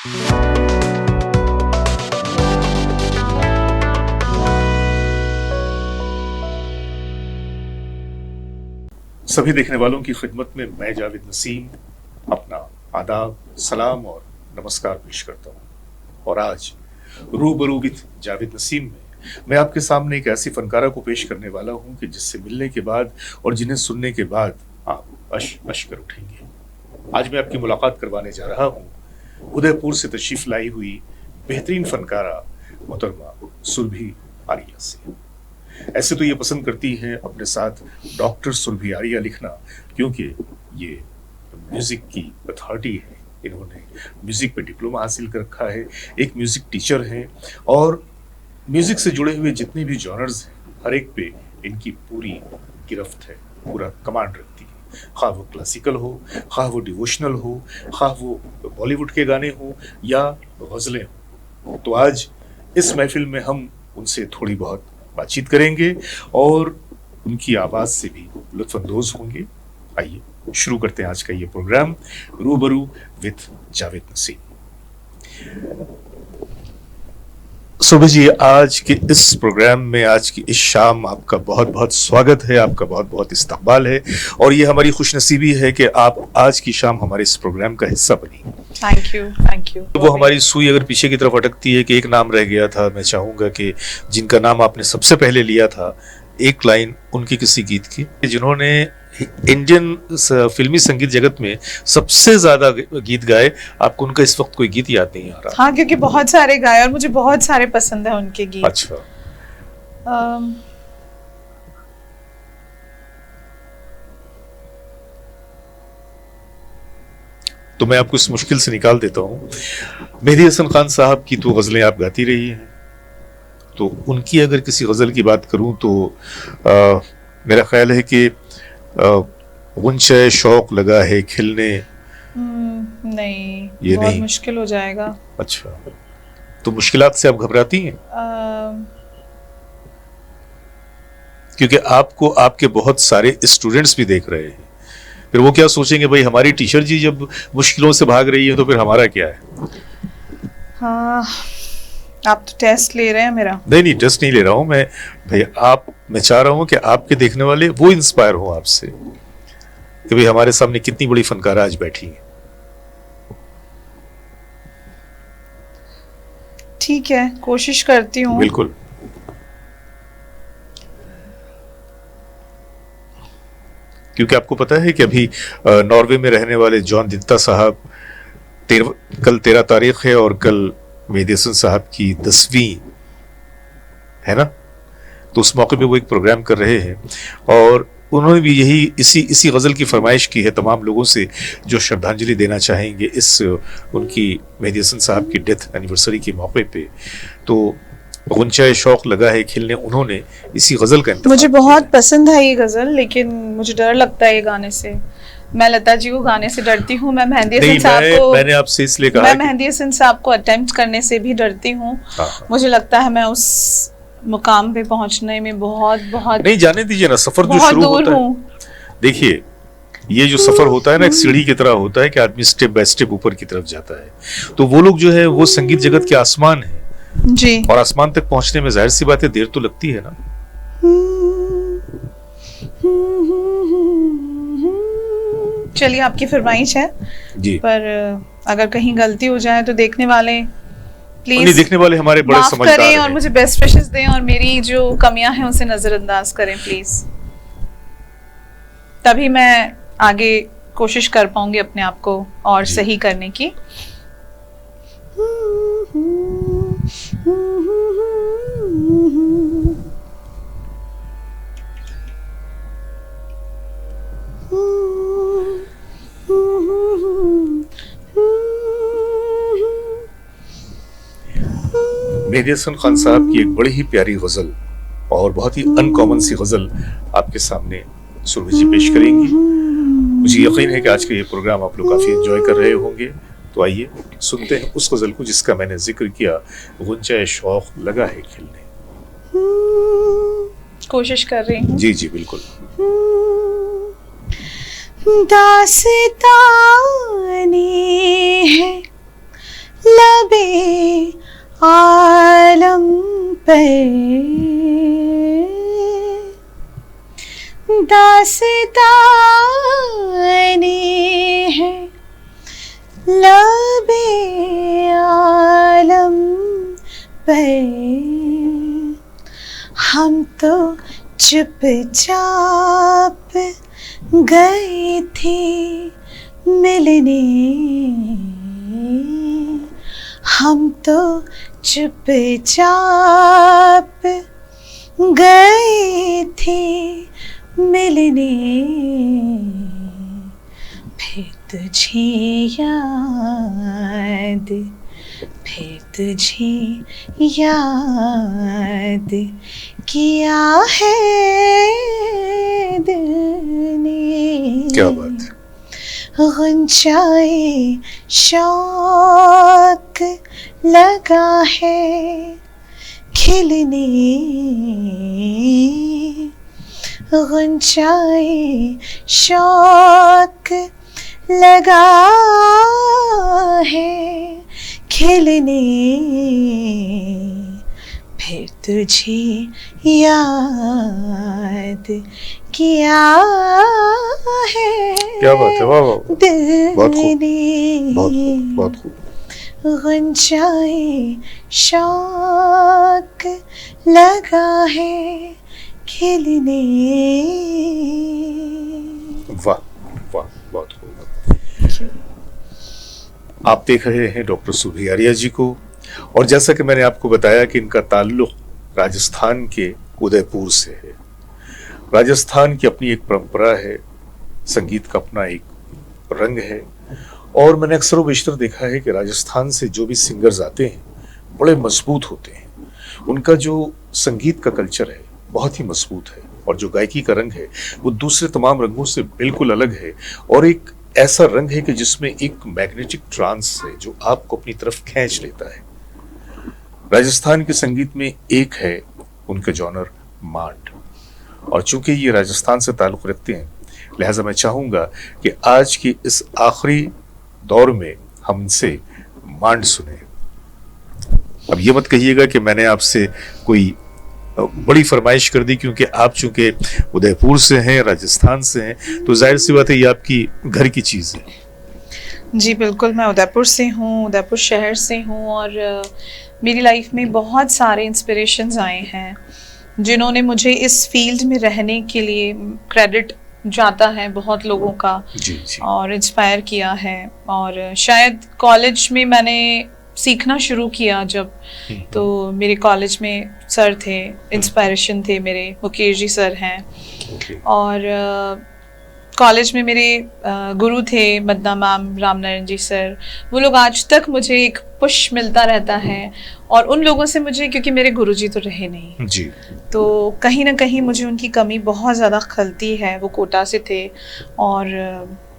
सभी देखने वालों की खिदमत में मैं जावेद नसीम अपना आदाब, सलाम और नमस्कार पेश करता हूँ। और आज रूबरू विद जावेद नसीम में मैं आपके सामने एक ऐसी फनकारा को पेश करने वाला हूँ कि जिससे मिलने के बाद और जिन्हें सुनने के बाद आप अश कर उठेंगे। आज मैं आपकी मुलाकात करवाने जा रहा हूँ उदयपुर से तशरीफ लाई हुई बेहतरीन फनकारा मोहतरमा सुरभि आरिया से। ऐसे तो ये पसंद करती हैं अपने साथ डॉक्टर सुरभि आरिया लिखना, क्योंकि ये म्यूजिक की अथॉरिटी है। इन्होंने म्यूजिक पे डिप्लोमा हासिल कर रखा है, एक म्यूजिक टीचर हैं और म्यूजिक से जुड़े हुए जितने भी जॉनर्स हैं हर एक पे इनकी पूरी गिरफ्त है, पूरा कमांड रखती है। खा वो क्लासिकल हो, खा वो डिवोशनल हो, खा वो बॉलीवुड के गाने हो या गज़लें हो। तो आज इस महफिल में हम उनसे थोड़ी बहुत बातचीत करेंगे और उनकी आवाज से भी लुत्फानंदोज होंगे। आइए शुरू करते हैं आज का ये प्रोग्राम रूबरू विद जावेद नसीम। सुरभि जी, आज के इस प्रोग्राम में आज की इस शाम आपका बहुत बहुत स्वागत है, आपका बहुत बहुत इस्तकबाल है और ये हमारी खुशनसीबी है कि आप आज की शाम हमारे इस प्रोग्राम का हिस्सा बनी। Thank you. वो हमारी सुई अगर पीछे की तरफ अटकती है कि एक नाम रह गया था, मैं चाहूंगा कि जिनका नाम आपने सबसे पहले लिया था, एक लाइन उनकी किसी गीत की जिन्होंने इंडियन फिल्मी संगीत जगत में सबसे ज्यादा गीत गाए। आपको उनका इस वक्त कोई गीत याद नहीं आ रहा? हाँ, क्योंकि बहुत सारे गाए और मुझे बहुत सारे पसंद है उनके गीत। अच्छा। तो मैं आपको इस मुश्किल से निकाल देता हूँ। मेहदी हसन खान साहब की तो गज़लें आप गाती रही हैं, तो उनकी अगर किसी गज़ल की बात करूँ तो मेरा ख्याल है कि गुंशे शौक लगा है खिलने। नहीं, ये बहुत नहीं, मुश्किल हो जाएगा। अच्छा, तो मुश्किलात से आप घबराती हैं? क्योंकि आपको आपके बहुत सारे स्टूडेंट्स भी देख रहे हैं, फिर वो क्या सोचेंगे, भाई हमारी टीचर जी जब मुश्किलों से भाग रही है तो फिर हमारा क्या है? हाँ, आप तो टेस्ट ले रहे हैं मेरा। नहीं, टेस्ट नहीं ले रहा हूं मैं भाई। मैं चाह रहा हूं कि आपके देखने वाले वो इंस्पायर हो आपसे कि भाई हमारे सामने कितनी बड़ी फनकारा आज बैठी है। ठीक है, कोशिश करती हूँ। बिल्कुल। क्योंकि आपको पता है कि अभी नॉर्वे में रहने वाले जॉन दित्ता साहब, कल 13 तारीख है और कल मेहदी हसन साहब की 10वीं है ना, तो उस मौके पे वो एक प्रोग्राम कर रहे हैं और उन्होंने भी यही इसी गज़ल की फरमाइश की है तमाम लोगों से जो श्रद्धांजलि देना चाहेंगे इस उनकी मेहदी हसन साहब की डेथ एनिवर्सरी के मौके पे। तो गुंशे शौक लगा है खिलने, उन्होंने इसी गज़ल का इंतखाब मुझे बहुत पसंद है ये गज़ल, लेकिन मुझे डर लगता है ये गाने से। मैं लता जी को गाने से डरती हूँ, मैं मेहदी हसन साहब को, मैंने आपसे इसलिए कहा, मैं मेहदी हसन साहब को अटेम्प्ट करने से भी डरती हूँ। मुझे लगता है मैं उस मुकाम पे पहुंचने में बहुत नहीं, जाने दीजिए ना, सफर जो शुरू होता है, देखिए ये जो सफर होता है ना, एक सीढ़ी की तरह होता है कि आदमी स्टेप बाय स्टेप ऊपर की तरफ जाता है। तो वो लोग जो है वो संगीत जगत के आसमान है जी, और आसमान तक पहुंचने में जाहिर सी बात है देर तो लगती है ना। चलिए, आपकी फरमाइश है जी, पर अगर कहीं गलती हो जाए तो देखने वाले प्लीज, देखने वाले हमारे बड़े समझदार करें और मुझे बेस्ट विशेस दें और मेरी जो कमियां हैं उसे नजरअंदाज करें प्लीज। तभी मैं आगे कोशिश कर पाऊंगी अपने आप को और सही करने की। मेहदी हसन खान साहब की एक बड़ी ही प्यारी गजल और बहुत ही अनकॉमन सी गजल आपके सामने सुरभि जी पेश करेंगी। मुझे यकीन है कि आज का ये प्रोग्राम आप लोग काफी एंजॉय कर रहे होंगे। तो आइए सुनते हैं उस गजल को जिसका मैंने जिक्र किया, गुंशे शौक लगा है खिलने। कोशिश कर रही हूँ। जी जी बिल्कुल। दास्ताने है लबे आलम पर दास्ताने है लबे आलम पर। हम तो चुपचाप गए थे मिलने, हम तो चुपचाप गए थे मिलने, फिर तुझे याद, फिर तुझे याद किया है दिल ने। क्या बात है। गुंजाए शौक लगा है खिलने, गुंजाए शौक लगा है खिलने, फिर तुझे याद किया है। क्या बात है, वाह वाह, दिल बहुत खूब, ने बहुत खूब, बहुत खूब। गुंजाए शौक लगा है खिलने। वाह वाह, बहुत खूब। आप देख रहे हैं डॉक्टर सुरभि आर्या जी को, और जैसा कि मैंने आपको बताया कि इनका ताल्लुक राजस्थान के उदयपुर से है। राजस्थान की अपनी एक परंपरा है, संगीत का अपना एक रंग है, और मैंने अक्सर बेशतर देखा है कि राजस्थान से जो भी सिंगर्स आते हैं बड़े मजबूत होते हैं। उनका जो संगीत का कल्चर है बहुत ही मजबूत है, और जो गायकी का रंग है वो दूसरे तमाम रंगों से बिल्कुल अलग है, और एक ऐसा रंग है कि जिसमें एक मैग्नेटिक ट्रांस है जो आपको अपनी तरफ खींच लेता है। राजस्थान के संगीत में एक है उनका जॉनर मांड, और चूंकि ये राजस्थान से ताल्लुक रखते हैं लिहाजा मैं चाहूंगा कि आज की इस आखिरी दौर में हम इनसे मांड सुने। अब ये मत कहिएगा कि मैंने आपसे कोई बड़ी फरमाइश कर दी, क्योंकि आप चूंकि उदयपुर से हैं, राजस्थान से हैं, तो जाहिर सी बात है ये आपकी घर की चीज़ है। जी बिल्कुल, मैं उदयपुर से हूँ, उदयपुर शहर से हूँ, और मेरी लाइफ में बहुत सारे इंस्पिरेशंस आए हैं जिन्होंने मुझे इस फील्ड में रहने के लिए, क्रेडिट जाता है बहुत लोगों का, जी। और इंस्पायर किया है। और शायद कॉलेज में मैंने सीखना शुरू किया जब, तो मेरे कॉलेज में सर थे, इंस्पायरेशन थे मेरे, मुकेश जी सर हैं, और कॉलेज में मेरे गुरु थे मदना मैम, रामनारायण जी सर। वो लोग आज तक मुझे एक पुश मिलता रहता है, और उन लोगों से मुझे, क्योंकि मेरे गुरुजी तो रहे नहीं जी, तो कहीं ना कहीं मुझे उनकी कमी बहुत ज़्यादा खलती है। वो कोटा से थे, और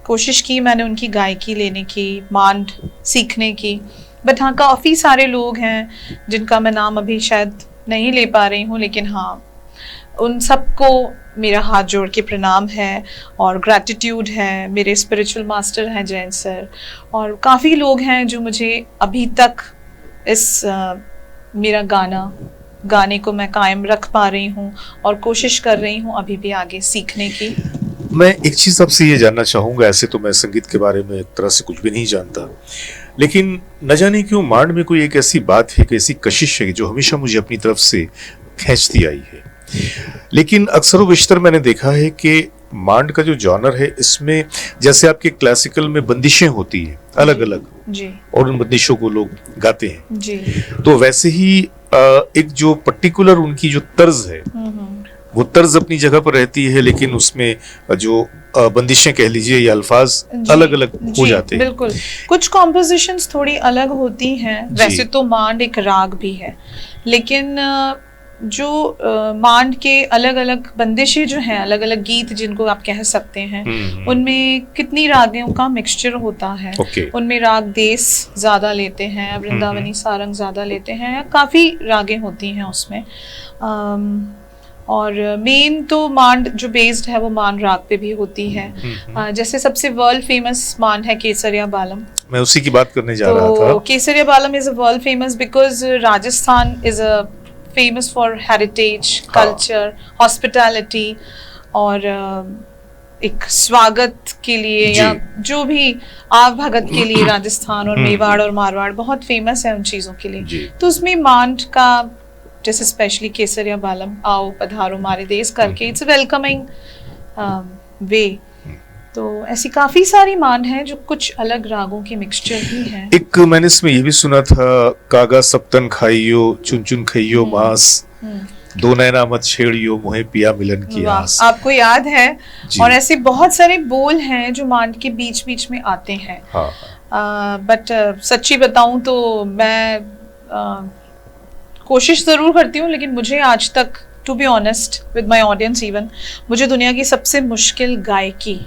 कोशिश की मैंने उनकी गायकी लेने की, मांड सीखने की, बट हाँ काफ़ी सारे लोग हैं जिनका मैं नाम अभी शायद नहीं ले पा रही हूँ, लेकिन हाँ उन सबको मेरा हाथ जोड़ के प्रणाम है और ग्रैटिट्यूड है। मेरे स्पिरिचुअल मास्टर हैं जैन सर, और काफ़ी लोग हैं जो मुझे अभी तक इस मेरा गाने को मैं कायम रख पा रही हूँ, और कोशिश कर रही हूँ अभी भी आगे सीखने की। मैं एक चीज़ आपसे ये जानना चाहूँगा, ऐसे तो मैं संगीत के बारे में एक तरह से कुछ भी नहीं जानता, लेकिन न जाने क्यों मांड में कोई एक ऐसी बात है, एक ऐसी कशिश है जो हमेशा मुझे अपनी तरफ से खींचती आई है। लेकिन अक्सर बेशतर मैंने देखा है कि मांड का जो जॉनर है, इसमें जैसे आपके क्लासिकल में बंदिशें होती हैं अलग अलग जी, और उन बंदिशों को लोग गाते हैं जी, तो वैसे ही एक जो पर्टिकुलर उनकी जो तर्ज है वो तर्ज अपनी जगह पर रहती है, लेकिन उसमें जो बंदिशें कह लीजिए या अल्फाज अलग अलग हो जाते हैं। बिल्कुल, कुछ कॉम्पोजिशंस थोड़ी अलग होती हैं। वैसे तो मांड एक राग भी है, लेकिन जो मांड के अलग अलग बंदिशें जो हैं, अलग अलग गीत जिनको आप कह सकते हैं, उनमें कितनी रागों का मिक्सचर होता है। उनमें राग देश ज्यादा लेते हैं, वृंदावनी सारंग ज्यादा लेते हैं, काफी रागें होती हैं उसमें। और मेन तो मांड जो बेस्ड है वो मांड राग पे भी होती है। जैसे सबसे वर्ल्ड फेमस मांड है केसरिया बालम। मैं उसी की बात करने जा रहा था। तो केसरिया बालम is a world famous because Rajasthan is a famous for heritage, culture, hospitality और एक स्वागत के लिए या जो भी आव भगत के लिए राजस्थान और मेवाड़ और मारवाड़ बहुत फेमस है उन चीजों के लिए। तो उसमें मांड का जैसे स्पेशली केसरिया बालम, आओ पधारो मारे देश करके, इट्स वेलकमिंग वे। तो ऐसी काफी सारी मांड है जो कुछ अलग रागों की मिक्सचर ही है। एक मैंने इसमें ये भी सुना था, कागा सप्तन खाइयो चुन चुन खइयो मांस, दो नैना मत छेड़ियो मोहे पिया मिलन की आस। आपको याद है? और ऐसे बहुत सारे बोल हैं जो मांड के बीच बीच में आते हैं। बट सच्ची बताऊं तो मैं कोशिश जरूर करती हूँ, लेकिन मुझे आज तक, to be honest with my audience even, मुझे दुनिया की सबसे मुश्किल गायकी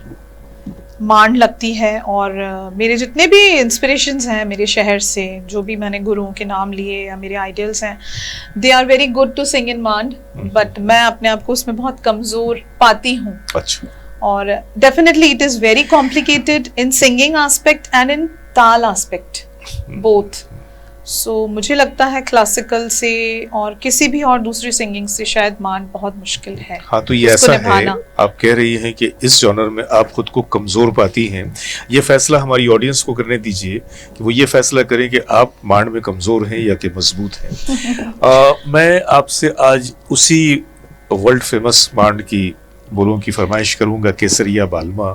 मांड लगती है। और मेरे जितने भी इंस्पिरेशंस हैं मेरे शहर से, जो भी मैंने गुरुओं के नाम लिए या मेरे आइडियल्स हैं, they are very good to sing in Maand, but मैं अपने आप को उसमें बहुत कमजोर पाती हूँ। अच्छा। और definitely it is very complicated in singing aspect and in ताल एस्पेक्ट बोथ। सो मुझे लगता है क्लासिकल से और किसी भी और दूसरी सिंगिंग से शायद मांड बहुत मुश्किल है। हाँ, तो ये ऐसा है, आप कह रही हैं कि इस जॉनर में आप खुद को कमजोर पाती हैं। ये फैसला हमारी ऑडियंस को करने दीजिए कि वो ये फैसला करें कि आप मांड में कमजोर हैं या कि मजबूत हैं। मैं आपसे आज उसी वर्ल्ड फेमस मांड की बोलों की फरमाइश करूंगा, केसरिया बालमा।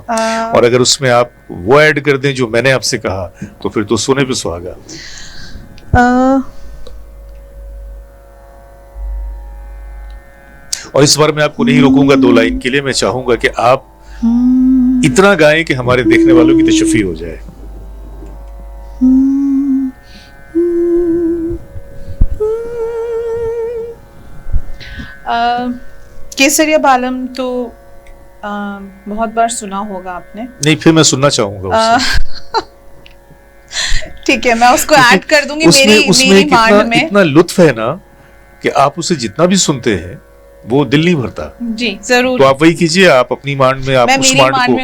और अगर उसमें आप वो ऐड कर दें जो मैंने आपसे कहा तो फिर तो सोने पे सुहागा। और इस बार मैं आपको नहीं रोकूंगा 2 लाइन के लिए। मैं चाहूंगा कि आप इतना गाएं कि हमारे देखने वालों की तशफ़ी हो जाए। केसरिया बालम तो बहुत बार सुना होगा आपने। नहीं, फिर मैं सुनना चाहूंगा। ठीक है, मैं उसको ऐड कर दूंगी मेरी मांड में। इतना लुत्फ है ना कि आप उसे जितना भी सुनते हैं वो दिल नहीं भरता। जी जरूर। तो आप वही कीजिए, आप अपनी मांड में आप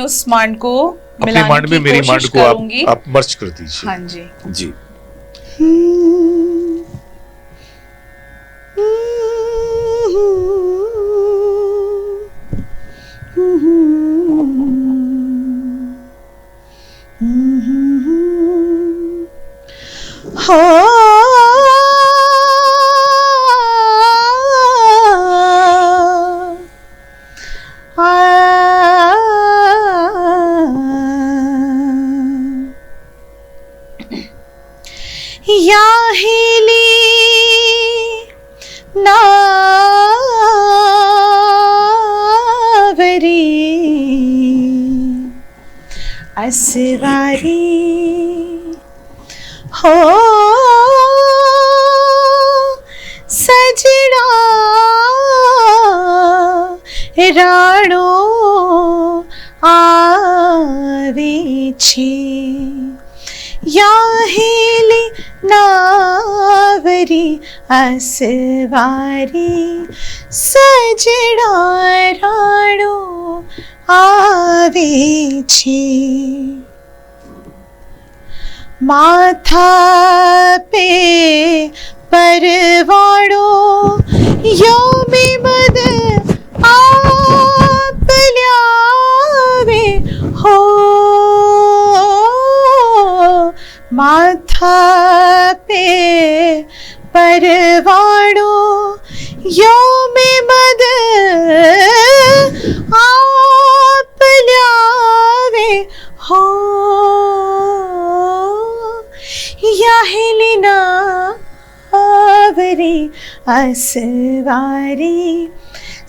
उस मांड को अपने मांड में मेरी मांड को आप मर्ज कर दीजिए। हाँ जी जी। असवारी हो सजना राणो आवे छे याहेली नावरी असवारी सजना राणो आवे छे माथा पे परवाड़ो यो में मद आप ल्यावे हो माथा पे परवाड़ो यो में मद आप ल्यावे हो याहेली नावरी असवारी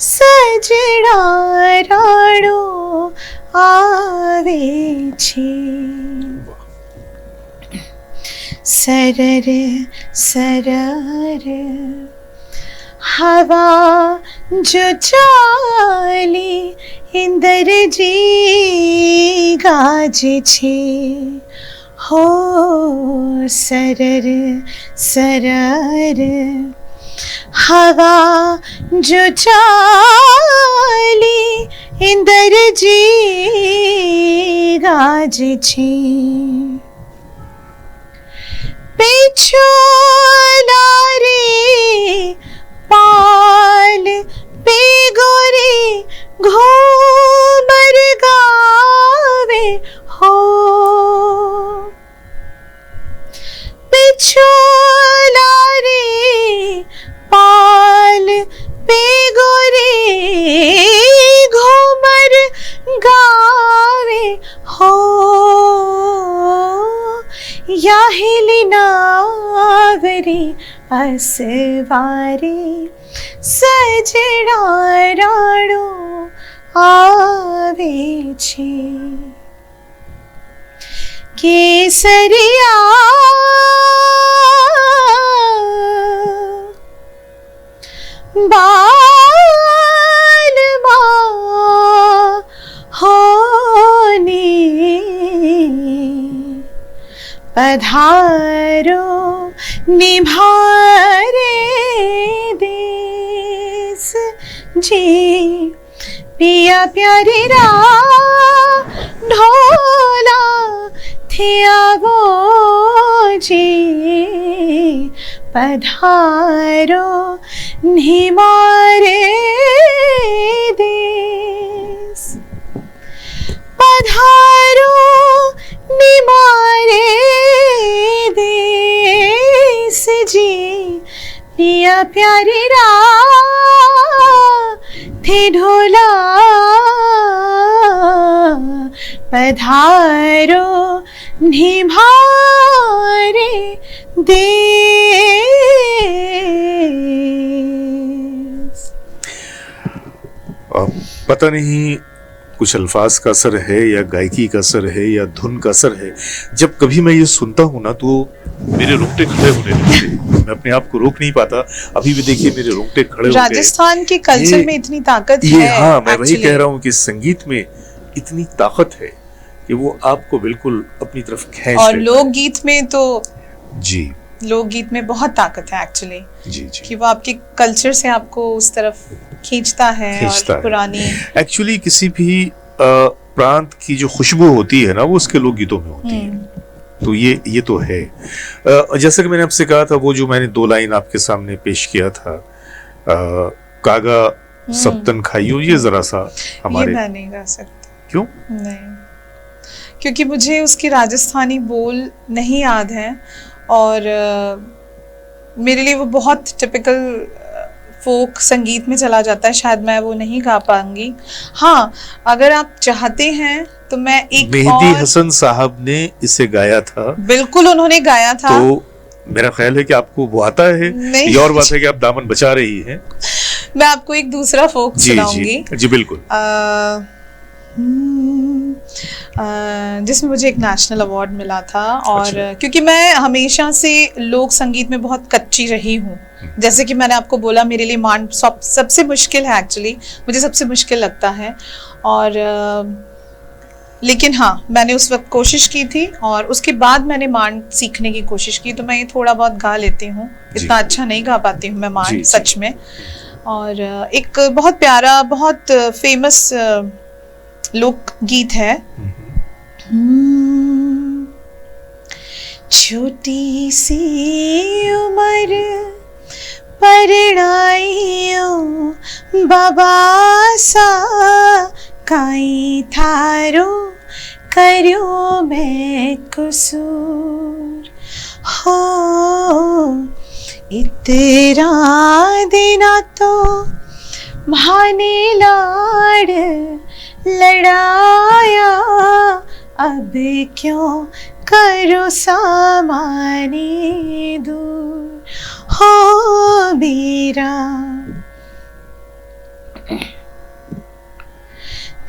सजना राणो आवे छे सरर सरर हवा जो चाली इंदर जी गाजे छे हो सरर सरर हवा जो चाली इंदर जी गाज छी पिछोला रे पाल पे गोरी घूमर गावे हो पिछोला रे पाल पे गोरी घूमर गावे हो या हिलिनावरी असवारी सजड़ा राणो आवे छे केसरिया बालमा होनी पधारो निभारे देश जी पिया प्यारी रा ढोला थिया वो जी पधारो निमारे देश पधारो निमारे देश जी पिया प्यारी रा थे ढोला पधारो निभारे देश। पता नहीं कुछ अल्फाज का असर है या गायकी का असर है या धुन का असर है, जब कभी मैं ये सुनता हूँ ना तो मेरे रोंगटे खड़े होने लगते हैं। मैं अपने आप को रोक नहीं पाता। अभी भी देखिए मेरे रोंगटे खड़े हो गए। राजस्थान के कल्चर में इतनी ताकत है। हाँ, मैं वही कह रहा हूँ कि संगीत में इतनी ताकत है कि वो आपको बिल्कुल अपनी तरफ खींच और लोकगीत में तो जी, लोकगीत में बहुत ताकत है एक्चुअली जी जी, कि वो आपके कल्चर से आपको उस तरफ खींचता है और पुरानी एक्चुअली किसी भी प्रांत की जो खुशबू होती है ना वो उसके लोकगीतों में होती है। तो ये तो है। जैसे कि मैंने आपसे कहा था, वो जो मैंने 2 लाइन आपके सामने पेश किया था, कागा सप्तन खाइयो, ये जरा सा हमारे, ये मैं नहीं गा सकती। क्यों? नहीं, क्योंकि मुझे उसकी राजस्थानी बोल नहीं याद है और मेरे लिए वो बहुत टिपिकल फोक संगीत में चला जाता है, शायद मैं वो नहीं गा पाऊंगी। हाँ, अगर आप चाहते हैं तो मैं एक मेहदी हसन साहब ने इसे गाया था। बिल्कुल, उन्होंने गाया था। तो मेरा ख्याल है कि आपको वो आता है। ये और बात है कि आप दामन बचा रही हैं। मैं आपको एक दूसरा फोक सुनाऊंगी। जी बिल्कुल। जिसमें मुझे एक नेशनल अवार्ड मिला था। और क्योंकि मैं हमेशा से लोक संगीत में बहुत कच्ची रही हूँ, जैसे कि मैंने आपको बोला, मेरे लिए मांड सबसे मुश्किल है, एक्चुअली मुझे सबसे मुश्किल लगता है। और लेकिन हाँ, मैंने उस वक्त कोशिश की थी और उसके बाद मैंने मांड सीखने की कोशिश की। तो मैं ये थोड़ा बहुत गा लेती हूँ, इतना अच्छा नहीं गा पाती हूँ मैं मांड, सच में। और एक बहुत प्यारा, बहुत फेमस लोक गीत है। छोटी सी उम्र परणाइयो बाबा सा काई थारो करो मैं कसूर हो, इतना देना तो भाने लाड लड़ाया, अब क्यों करो सामाने दूर हो मेरा।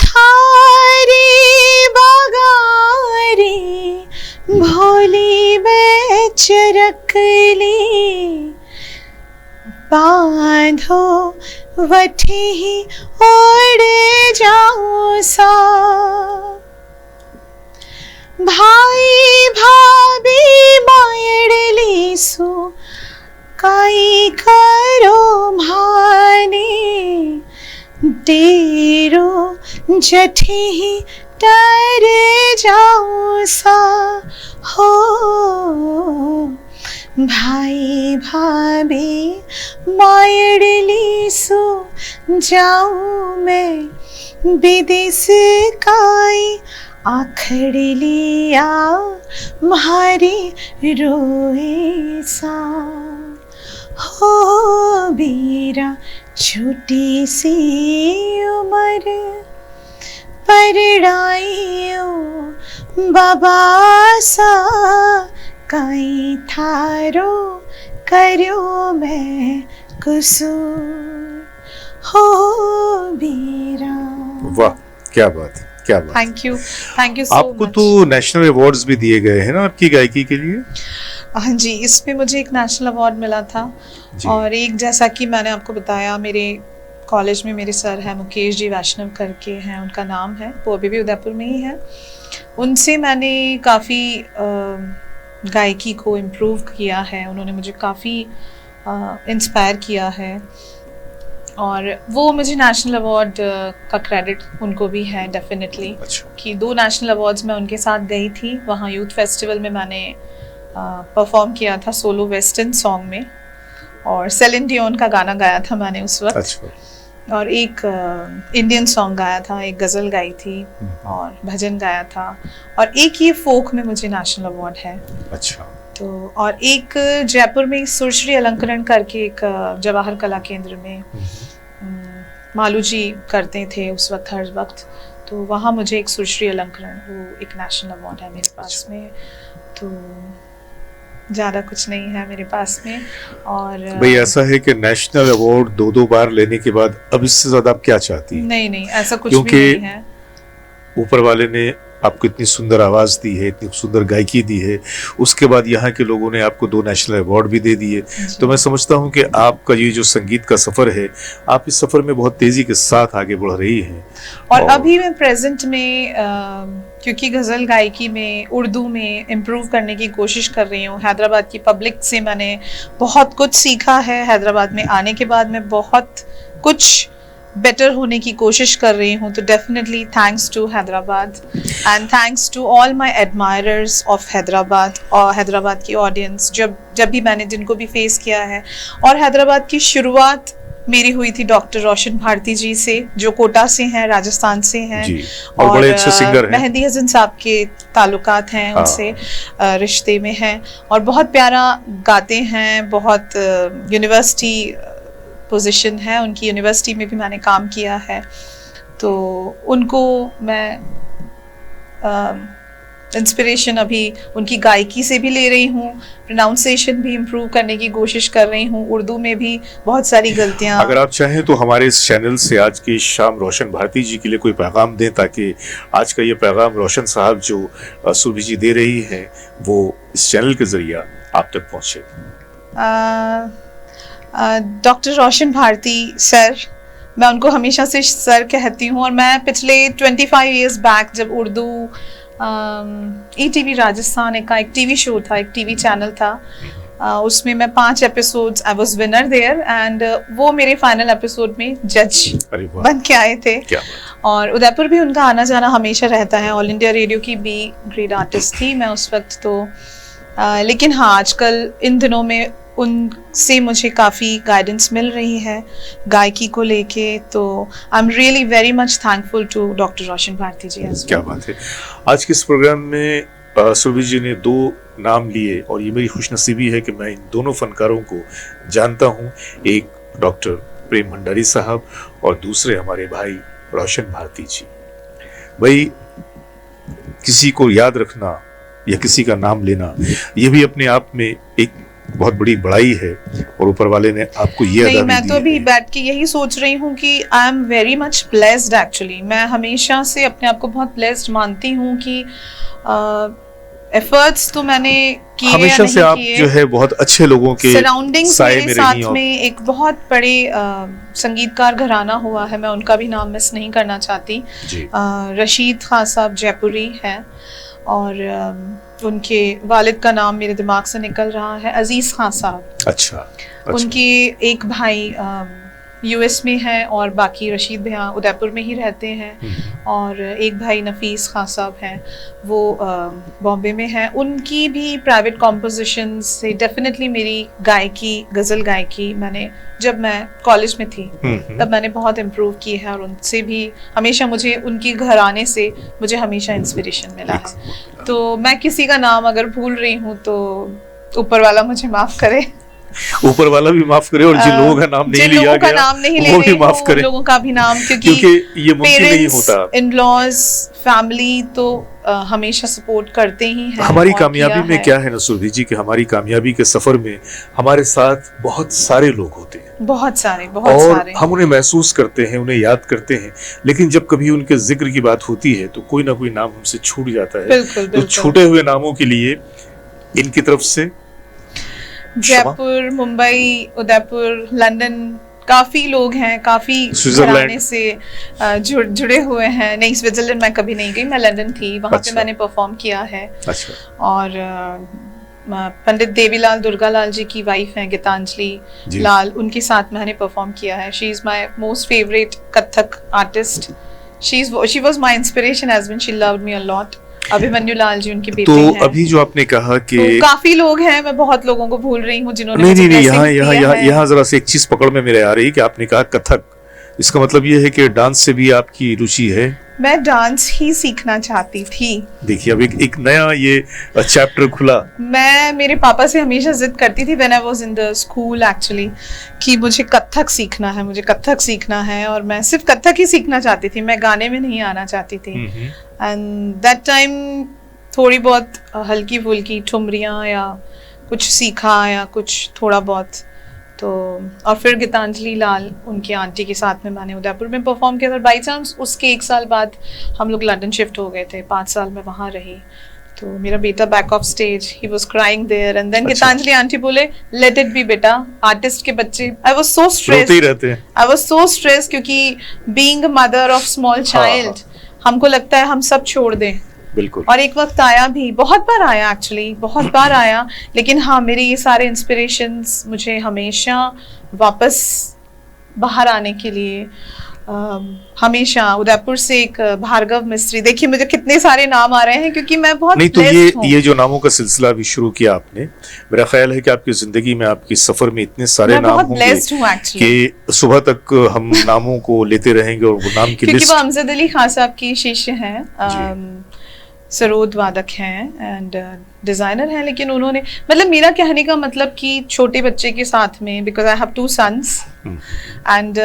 थारी बगारी भोली बेच रखली, बांधो वठी ही ओढ़ जाऊं सा। भाई भाभी मायड़ली सु काई करो भाने तेरो जठी ही डर जाऊं सा हो भाई भाभी मायड़ली सो जाऊं मैं विदेश काई आखड़ लिया मारी रोए सा हो बीरा छोटी सी उम्र परड़ाइयो बाबा सा काई थारो करो मैं कुसूर हो बीरा। वाह, क्या बात है, क्या बात। थैंक यू सो आपको मच। तो नेशनल अवार्ड्स भी दिए गए हैं ना आपकी गायकी के लिए? हाँ जी, इसमें मुझे एक नेशनल अवार्ड मिला था जी। और एक जैसा कि मैंने आपको बताया मेरे कॉलेज में मेरे सर हैं मुकेश जी वैष्णव करके हैं, उनका नाम है, वो अभी भी उदयपुर में ही है। उनसे मैंने काफ़ी गायकी को इम्प्रूव किया है, उन्होंने मुझे काफ़ी इंस्पायर किया है और वो मुझे नेशनल अवार्ड का क्रेडिट उनको भी है डेफिनेटली। अच्छा। कि 2 नेशनल अवार्ड्स मैं उनके साथ गई थी, वहाँ यूथ फेस्टिवल में मैंने परफॉर्म किया था सोलो वेस्टर्न सॉन्ग में और सेलिन डियोन का गाना गाया था मैंने उस वक्त। अच्छा। और एक इंडियन सॉन्ग गाया था, एक गज़ल गाई थी और भजन गाया था और एक ये फोक में मुझे नेशनल अवार्ड है। अच्छा। तो और एक जयपुर में सुरश्री अलंकरण करके एक जवाहर कला केंद्र में मालू जी करते थे उस वक्त हर वक्त, तो वहाँ मुझे एक सुरश्री अलंकरण वो एक नेशनल अवार्ड है मेरे पास में। तो ज़्यादा कुछ नहीं है मेरे पास में। और भाई ऐसा है कि नेशनल अवार्ड 2 बार लेने के बाद अब इससे ज्यादा आप क्या चाहती हैं? नहीं ऐसा कुछ क्योंकि भी नहीं है। ऊपर वाले ने आपको इतनी सुंदर आवाज दी है, इतनी सुंदर गायकी दी है, उसके बाद यहाँ के लोगों ने आपको 2 नेशनल अवार्ड भी दे दिए। तो मैं समझता हूँ कि आपका ये जो संगीत का सफर है, आप इस सफर में बहुत तेजी के साथ आगे बढ़ रही हैं। और अभी मैं प्रेजेंट में क्योंकि गज़ल गायकी में उर्दू में इम्प्रूव करने की कोशिश कर रही हूँ। हैदराबाद की पब्लिक से मैंने बहुत कुछ सीखा है, हैदराबाद में आने के बाद मैं बहुत कुछ बेटर होने की कोशिश कर रही हूँ। तो definitely thanks to Hyderabad and thanks to all my admirers of Hyderabad और हैदराबाद की ऑडियंस जब भी मैंने जिनको भी फेस किया है। और हैदराबाद की शुरुआत मेरी हुई थी डॉक्टर रोशन भारती जी से, जो कोटा से हैं, राजस्थान से हैं जी, और बड़े अच्छे सिंगर हैं। मेहंदी हसन साहब के ताल्लुकात हैं उनसे, रिश्ते में हैं और बहुत प्यारा गाते हैं। बहुत यूनिवर्सिटी पोजीशन है उनकी, यूनिवर्सिटी में भी मैंने काम किया है। तो उनको मैं इंस्पिरेशन अभी उनकी गायकी से भी ले रही हूँ, प्रोनाउंसिएशन भी इम्प्रूव करने की कोशिश कर रही हूँ। उर्दू में भी बहुत सारी गलतियाँ। अगर आप चाहें तो हमारे इस चैनल से आज की शाम रोशन भारती जी के लिए कोई पैगाम दें, ताकि आज का ये पैगाम रोशन साहब जो सुरभि जी दे रही हैं वो इस चैनल के जरिए आप तक पहुँचे। डॉक्टर रोशन भारती सर, मैं उनको हमेशा से सर कहती हूँ। और मैं पिछले 25 इयर्स बैक जब उर्दू ETV राजस्थान का एक टीवी शो था, एक टीवी चैनल था, उसमें मैं 5 episodes I was winner there and वो मेरे फाइनल एपिसोड में जज बन के आए थे। और उदयपुर भी उनका आना जाना हमेशा रहता है। ऑल इंडिया रेडियो की भी ग्रेट आर्टिस्ट थी मैं उस वक्त। तो लेकिन हाँ, आजकल इन दिनों में उनसे मुझे काफ़ी गाइडेंस मिल रही है गायकी को लेके। तो I am really very much thankful to doctor Roshan Bharati ji. क्या बात है। आज के इस प्रोग्राम में सुरभि जी ने 2 नाम लिए और ये मेरी खुशनसीबी है कि मैं इन दोनों फनकारों को जानता हूँ। एक डॉक्टर प्रेम भंडारी साहब और दूसरे हमारे भाई रोशन भारती जी। भाई, किसी को याद रखना या किसी का नाम लेना, ये भी अपने आप में एक बहुत बड़ी बड़ाई है और ऊपर वाले ने आपको ये नहीं, मैं तो अभी बैठ के यही सोच रही हूँ कि I am very much blessed actually. मैं हमेशा से अपने आप को बहुत ब्लेस्ड मानती हूँ कि एफर्ट्स तो मैंने किए, हमेशा से आप जो है बहुत अच्छे लोगों के सराउंडिंग्स मेरे साथ में एक बहुत बड़े संगीतकार घराना हुआ है, मैं उनका भी नाम मिस नहीं करना चाहती। रशीद खान साहब जयपुरी हैं और उनके वालिद का नाम मेरे दिमाग से निकल रहा है, अजीज़ खान साहब। अच्छा। उनके एक भाई यूएस में है और बाकी रशीद भैया उदयपुर में ही रहते हैं, और एक भाई नफीस खान साहब हैं, वो बॉम्बे में हैं। उनकी भी प्राइवेट कॉम्पोजिशन से डेफिनेटली मेरी गायकी, गज़ल गायकी, मैंने जब मैं कॉलेज में थी तब मैंने बहुत इम्प्रूव की है, और उनसे भी हमेशा मुझे, उनके घराने से मुझे हमेशा इंस्पिरेशन मिला है। तो मैं किसी का नाम अगर भूल रही हूँ तो ऊपर वाला मुझे माफ़ करे, ऊपर वाला भी माफ करे, और जिन लोगों का नाम नहीं लिया गया नाम नहीं वो भी माफ करे, लोगों का भी नाम, क्योंकि ये मुमकिन नहीं होता। इन-लॉज, फैमिली तो हमेशा सपोर्ट करते ही हैं। हमारी कामयाबी में क्या है नसरुद्दीन जी कि हमारी कामयाबी के सफर में हमारे साथ बहुत सारे लोग होते हैं, बहुत सारे, और हम उन्हें महसूस करते हैं, उन्हें याद करते हैं, लेकिन जब कभी उनके जिक्र की बात होती है तो कोई ना कोई नाम हमसे छूट जाता है। तो छूटे हुए नामों के लिए इनकी तरफ से जयपुर, मुंबई, उदयपुर, लंदन, काफी लोग हैं, काफी घराने से जुड़े हुए हैं। नहीं, स्विट्जरलैंड मैं कभी नहीं गई, मैं लंदन थी, वहाँ पे मैंने परफॉर्म किया है। अच्छा। और पंडित देवीलाल दुर्गालाल जी की वाइफ हैं गीतांजलि लाल, उनके साथ मैंने परफॉर्म किया है। She is my most favourite Kathak artist, she was my inspiration as when she loved me a lot. Abhimanyu Lal ji उनके बेटे हैं। तो अभी जो आपने कहा कि तो काफी लोग हैं, मैं बहुत लोगों को भूल रही हूँ जिन्होंने नहीं, यहाँ जरा से एक चीज पकड़ में मेरे आ रही है कि आपने कहा कथक, इसका मतलब ये है कि डांस से भी आपकी रुचि है? मैं डांस ही सीखना चाहती थी। देखिए अब एक नया ये चैप्टर खुला। मैं मेरे पापा से हमेशा जिद करती थी when I was in the school actually कि मुझे कथक सीखना है, मुझे कथक सीखना है, और मैं सिर्फ कथक ही सीखना चाहती थी, मैं गाने में नहीं आना चाहती थी। एंड दैट टाइम थोड़ी बहुत हल्की फुल्की ठुमरियाँ या कुछ सीखा या कुछ थोड़ा बहुत, तो और फिर गीतांजलि लाल उनकी आंटी के साथ में मैंने उदयपुर में परफॉर्म किया था। बाई चांस उसके 1 साल बाद हम लोग लंदन शिफ्ट हो गए थे, 5 साल में वहाँ रही। तो मेरा बेटा back of stage, he was crying there, and then Geetanjali aunty बोले लेट इट बी बेटा, आर्टिस्ट के बच्चे। I was so stressed, I was so stressed, क्योंकि being a mother of small child हमको लगता है हम सब छोड़ दें। बिल्कुल। और एक वक्त आया भी, बहुत बार आया एक्चुअली, बहुत बार आया, लेकिन हाँ मेरे ये सारे इंस्पिरेशंस मुझे हमेशा वापस बाहर आने के लिए हमेशा उदयपुर से एक भार्गव मिस्त्री, देखिए मुझे कितने सारे नाम आ रहे हैं क्योंकि मैं बहुत नहीं, तो ये जो नामों का सिलसिला अभी शुरू किया आपने, मेरा ख्याल है कि आपकी जिंदगी में, आपकी सफर में इतने सारे नाम होंगे कि सुबह तक हम नामों को लेते रहेंगे, और वो नाम की लिस्ट, क्योंकि वो अमजद अली खान साहब की शिष्य हैं, सरोद वादक हैं एंड डिजाइनर हैं, लेकिन उन्होंने, मतलब मेरा कहने का मतलब कि छोटे बच्चे के साथ में, because I have 2 sons and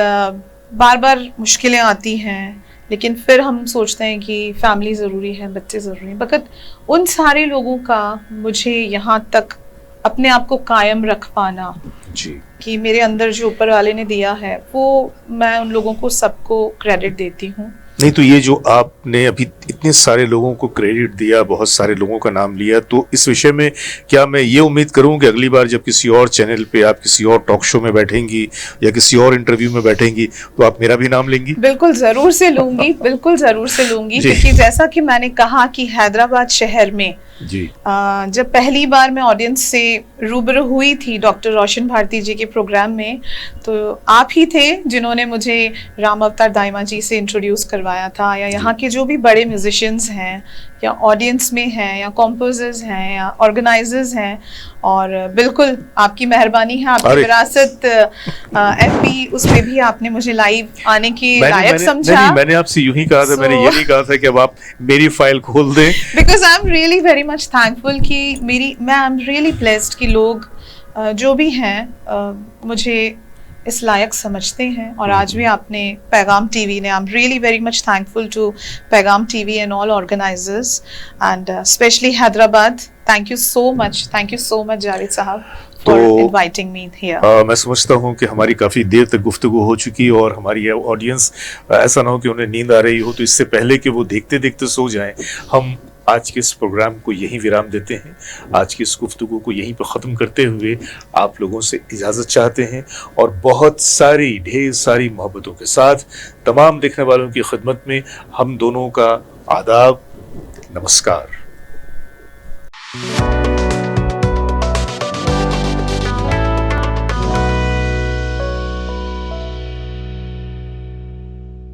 बार बार मुश्किलें आती हैं, लेकिन फिर हम सोचते हैं कि फैमिली ज़रूरी है, बच्चे ज़रूरी हैं, बकत उन सारे लोगों का मुझे यहाँ तक अपने आप को कायम रख पाना जी, कि मेरे अंदर जो ऊपर वाले ने दिया है वो मैं उन लोगों को सबको क्रेडिट देती हूँ। नहीं, तो ये जो आपने अभी इतने सारे लोगों को क्रेडिट दिया, बहुत सारे लोगों का नाम लिया, तो इस विषय में क्या मैं ये उम्मीद करूं कि अगली बार जब किसी और चैनल पे आप किसी और टॉक शो में बैठेंगी या किसी और इंटरव्यू में बैठेंगी तो आप मेरा भी नाम लेंगी? बिल्कुल ज़रूर से लूंगी, बिल्कुल ज़रूर से लूंगी, क्योंकि जैसा कि मैंने कहा कि हैदराबाद शहर में जी जब पहली बार मैं ऑडियंस से रूबरू हुई थी डॉक्टर रोशन भारती जी के प्रोग्राम में, तो आप ही थे जिन्होंने मुझे राम अवतार दाइमा जी से इंट्रोड्यूस करवाया था, या यहाँ के जो भी बड़े म्यूजिशियंस हैं या ऑडियंस में हैं या कॉम्पोजर्स हैं या ऑर्गेनाइजर्स हैं, और बिल्कुल आपकी मेहरबानी है, आपकी विरासत FB उस पे भी आपने मुझे लाइव आने के लायक समझा। मैंने आपसे यूं ही कहा था, मैंने ये नहीं कहा था कि अब आप मेरी फाइल खोल दें, because I am really very much thankful कि मैं आई एम रियली ब्लेस्ड कि लोग जो भी हैं मुझे इस लायक समझते हैं, और आज भी आपने पैगाम टीवी ने, I am really very much thankful to Paigam TV and all organisers and specially Hyderabad. Thank you so much Javed sahab to inviting me here. मैं समझता हूँ कि हमारी काफ़ी देर तक गुफ्तगू हो चुकी है, और हमारी ऑडियंस ऐसा ना हो कि उन्हें नींद आ रही हो, तो इससे पहले कि वो देखते देखते सो जाएं, हम आज के इस प्रोग्राम को यहीं विराम देते हैं। आज की इस गुफ्तगू को यहीं पर ख़त्म करते हुए आप लोगों से इजाज़त चाहते हैं, और बहुत सारी ढेर सारी मोहब्बतों के साथ तमाम देखने वालों की खिदमत में हम दोनों का आदाब, नमस्कार।